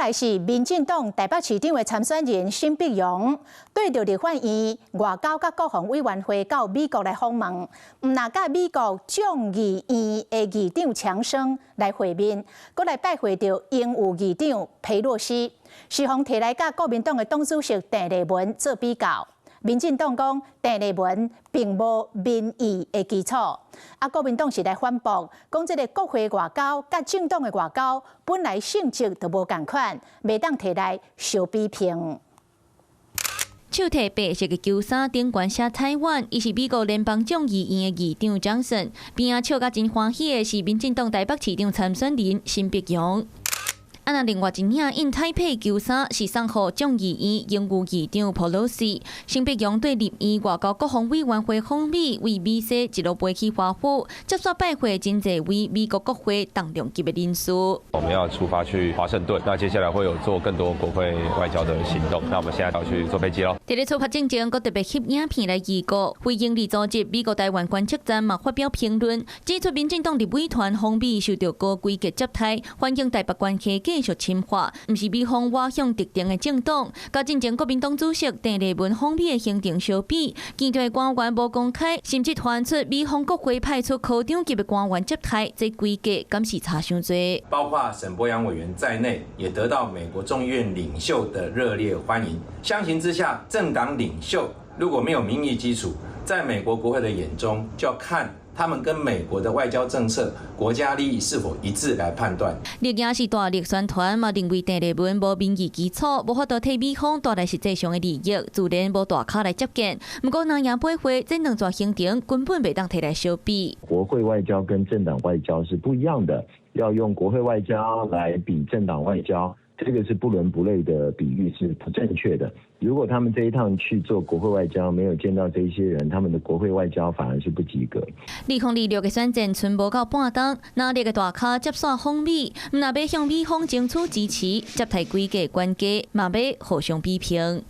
來是民進黨台北市長的參選人沈碧容，對着立法院外交甲國防委員會到美國來訪問，唔那甲美國眾議院的議長強生來會面，閣來拜會着英務議長裴洛西，是方提來甲國民黨的黨主席鄭麗文做比較。民進黨講鄭麗文並無民意的基礎，國民黨是來反駁，講這個國會外交甲政黨的外交本來性質就無共款，袂當摕來相比拼。手提白色的球衫頂懸寫台灣，伊是美國聯邦眾議院的議長強生，邊仔笑甲真歡喜的是民進黨台北市長參選人沈碧容。那另外一領印台北球衫是送予眾議院英務議長裴洛西。沈碧容對立院外交國防委員會訪美，為美西一路飛去華府，接受拜會真濟位美國國會重量級的人士。我們要出發去華盛頓，那接下來會有做更多國會外交的行動。那我們現在要去坐飛機咯。在咧出發之前，閣特別翕影片來預告。非營利組織美國台灣觀測站嘛發表評論，指出民進黨立委團訪美受到高規格接待，歡迎台北關係繼續深化，唔是美方挖向特定的政黨。甲進前國民黨主席鄭麗文訪美的行程相比，見到官員無公開，甚至傳出美方國會派出科長級的官員接待，這規格敢是差傷多。包括沈伯洋委員在內，也得到美國眾議院領袖的熱烈歡迎。相形之下，政黨領袖如果沒有民意基礎，在美國國會的眼中，就要看他們跟美國的外交政策、國家利益是否一致來判斷。立也是大力宣傳嘛，認為鄭麗文無民意基礎，無法度替美方帶來實際上的利益，自然無大咖來接見。不過南洋拜會這兩座行程根本袂當摕來相比。國會外交跟政黨外交是不一樣的，要用國會外交來比政黨外交，這個是不倫不類的比喻，是不正確的。如果他們這一趟去做國會外交，沒有見到這些人，他們的國會外交反而是不及格。2026的選戰剩無到半冬，哪裡個大咖接線訪美，唔那要向美方爭取支持，接待規格關係，嘛要互相比拼。